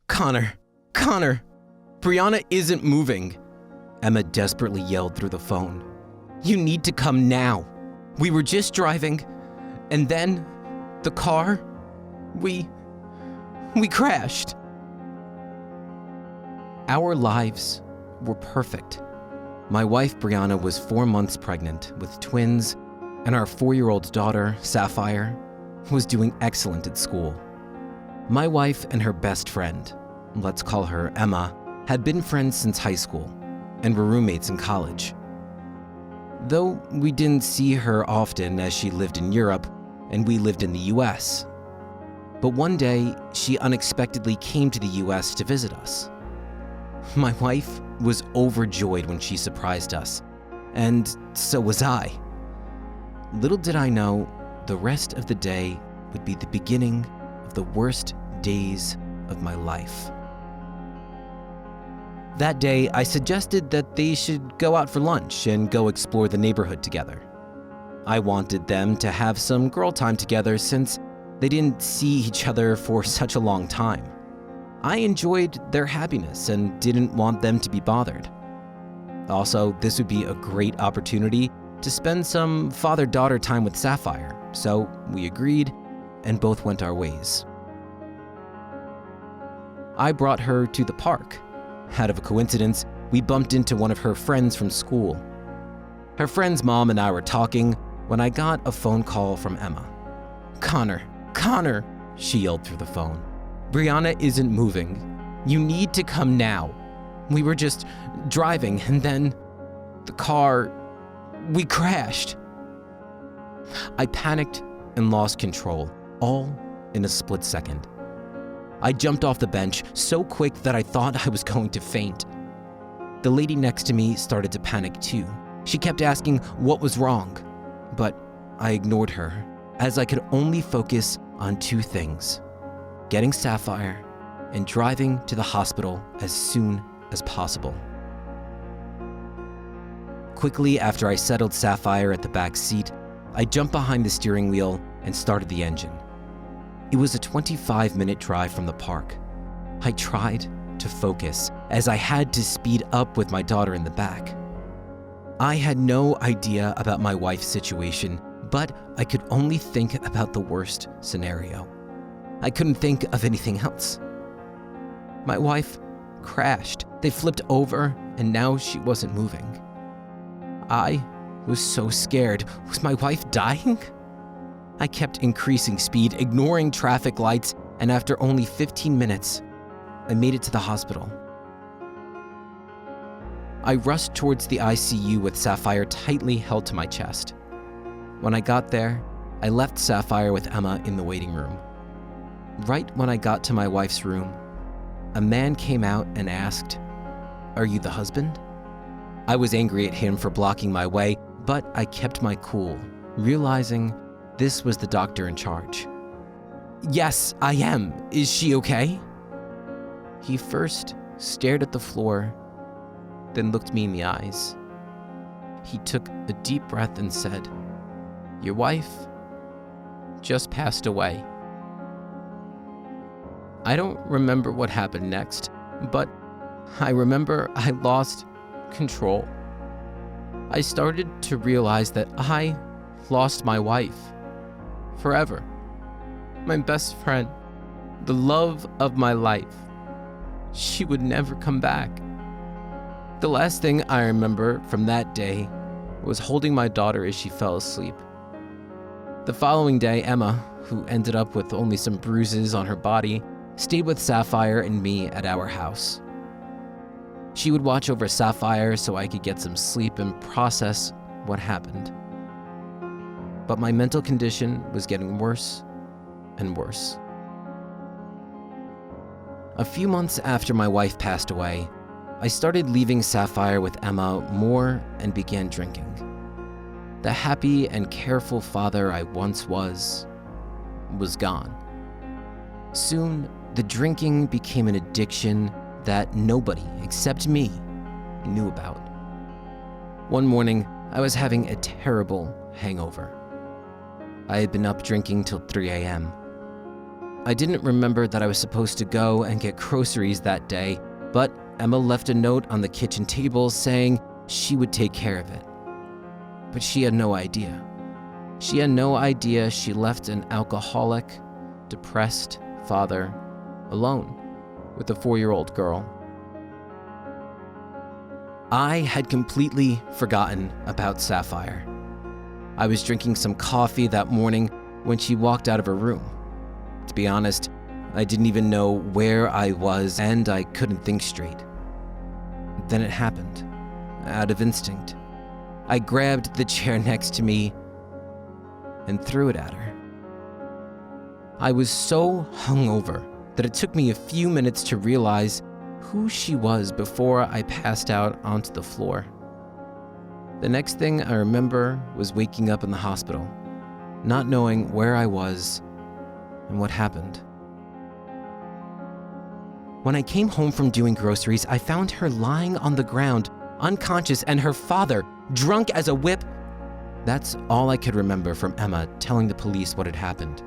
Connor! Connor! Brianna isn't moving! Emma desperately yelled through the phone. You need to come now. We were just driving, and then the car, we crashed. Our lives were perfect. My wife, Brianna, was 4 months pregnant with twins, and our 4-year-old daughter, Sapphire, was doing excellent at school. My wife and her best friend, let's call her Emma, had been friends since high school and were roommates in college. Though we didn't see her often as she lived in Europe and we lived in the US. But one day, she unexpectedly came to the US to visit us. My wife was overjoyed when she surprised us, and so was I. Little did I know, the rest of the day would be the beginning of the worst days of my life. That day, I suggested that they should go out for lunch and go explore the neighborhood together. I wanted them to have some girl time together since they didn't see each other for such a long time. I enjoyed their happiness and didn't want them to be bothered. Also, this would be a great opportunity to spend some father-daughter time with Sapphire, so we agreed and both went our ways. I brought her to the park. Out of a coincidence, we bumped into one of her friends from school. Her friend's mom and I were talking when I got a phone call from Emma. Connor, she yelled through the phone. Brianna isn't moving. You need to come now. We were just driving and then the car, we crashed. I panicked and lost control, all in a split second. I jumped off the bench so quick that I thought I was going to faint. The lady next to me started to panic too. She kept asking what was wrong, but I ignored her as I could only focus on 2 things: getting Sapphire and driving to the hospital as soon as possible. Quickly after I settled Sapphire at the back seat, I jumped behind the steering wheel and started the engine. It was a 25-minute drive from the park. I tried to focus as I had to speed up with my daughter in the back. I had no idea about my wife's situation, but I could only think about the worst scenario. I couldn't think of anything else. My wife crashed. They flipped over, and now she wasn't moving. I was so scared. Was my wife dying? I kept increasing speed, ignoring traffic lights, and after only 15 minutes, I made it to the hospital. I rushed towards the ICU with Sapphire tightly held to my chest. When I got there, I left Sapphire with Emma in the waiting room. Right when I got to my wife's room, a man came out and asked, "Are you the husband?" I was angry at him for blocking my way, but I kept my cool, realizing this was the doctor in charge. "Yes, I am. Is she okay?" He first stared at the floor, then looked me in the eyes. He took a deep breath and said, "Your wife just passed away." I don't remember what happened next, but I remember I lost control. I started to realize that I lost my wife forever. My best friend, the love of my life. She would never come back. The last thing I remember from that day was holding my daughter as she fell asleep. The following day, Emma, who ended up with only some bruises on her body, stayed with Sapphire and me at our house. She would watch over Sapphire so I could get some sleep and process what happened. But my mental condition was getting worse and worse. A few months after my wife passed away, I started leaving Sapphire with Emma more and began drinking. The happy and careful father I once was gone. Soon, the drinking became an addiction that nobody except me knew about. One morning, I was having a terrible hangover. I had been up drinking till 3 a.m. I didn't remember that I was supposed to go and get groceries that day, but Emma left a note on the kitchen table saying she would take care of it. But she had no idea. She had no idea she left an alcoholic, depressed father alone with a 4-year-old girl. I had completely forgotten about Sapphire. I was drinking some coffee that morning when she walked out of her room. To be honest, I didn't even know where I was and I couldn't think straight. Then it happened, out of instinct. I grabbed the chair next to me and threw it at her. I was so hungover that it took me a few minutes to realize who she was before I passed out onto the floor. The next thing I remember was waking up in the hospital, not knowing where I was and what happened. When I came home from doing groceries, I found her lying on the ground, unconscious, and her father, drunk as a whip. That's all I could remember from Emma telling the police what had happened.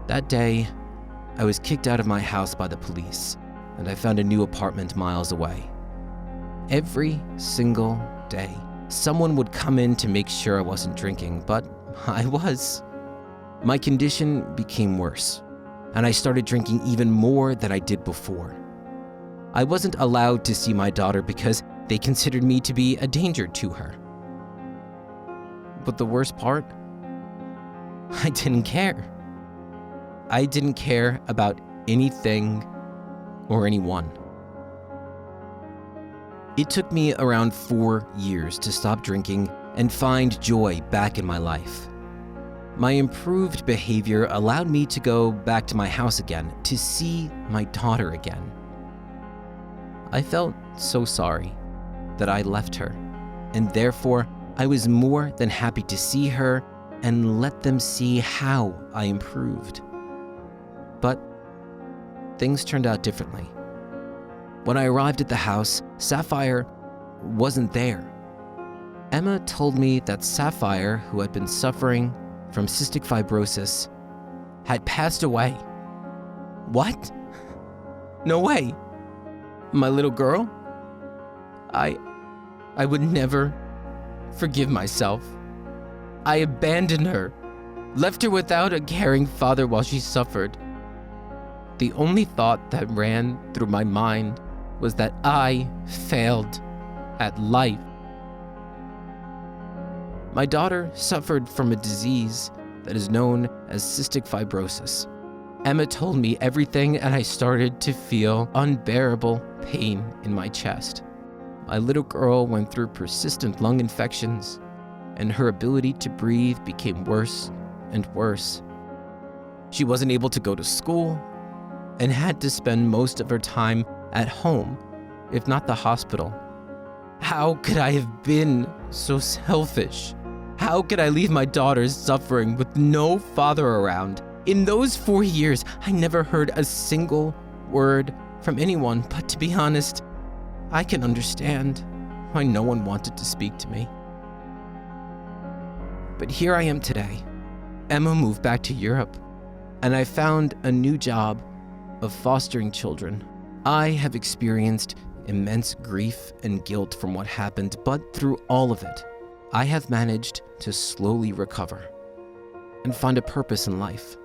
That day, I was kicked out of my house by the police, and I found a new apartment miles away. Every single day, someone would come in to make sure I wasn't drinking, but I was. My condition became worse, and I started drinking even more than I did before. I wasn't allowed to see my daughter because they considered me to be a danger to her. But the worst part? I didn't care. I didn't care about anything or anyone. It took me around 4 years to stop drinking and find joy back in my life. My improved behavior allowed me to go back to my house again, to see my daughter again. I felt so sorry that I left her, and therefore I was more than happy to see her and let them see how I improved. But things turned out differently. When I arrived at the house, Sapphire wasn't there. Emma told me that Sapphire, who had been suffering from cystic fibrosis, had passed away. What? No way. My little girl? I would never forgive myself. I abandoned her, left her without a caring father while she suffered. The only thought that ran through my mind was that I failed at life. My daughter suffered from a disease that is known as cystic fibrosis. Emma told me everything, and I started to feel unbearable pain in my chest. My little girl went through persistent lung infections, and her ability to breathe became worse and worse. She wasn't able to go to school and had to spend most of her time at home, if not the hospital. How could I have been so selfish? How could I leave my daughter suffering with no father around? In those 4 years, I never heard a single word from anyone, but to be honest, I can understand why no one wanted to speak to me. But here I am today. Emma moved back to Europe, and I found a new job of fostering children. I have experienced immense grief and guilt from what happened, but through all of it, I have managed to slowly recover and find a purpose in life.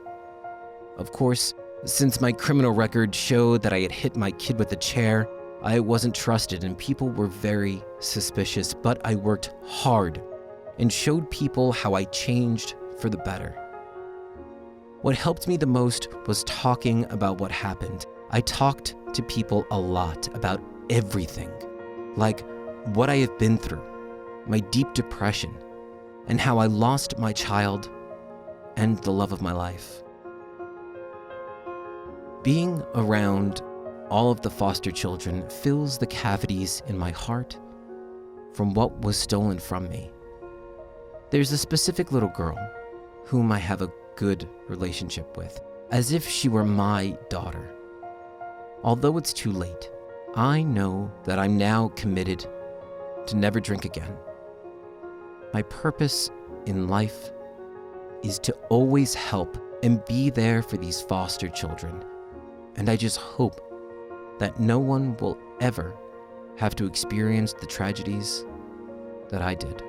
Of course, since my criminal record showed that I had hit my kid with a chair, I wasn't trusted and people were very suspicious, but I worked hard and showed people how I changed for the better. What helped me the most was talking about what happened. I talked to people a lot about everything, like what I have been through, my deep depression, and how I lost my child and the love of my life. Being around all of the foster children fills the cavities in my heart from what was stolen from me. There's a specific little girl whom I have a good relationship with, as if she were my daughter. Although it's too late, I know that I'm now committed to never drink again. My purpose in life is to always help and be there for these foster children. And I just hope that no one will ever have to experience the tragedies that I did.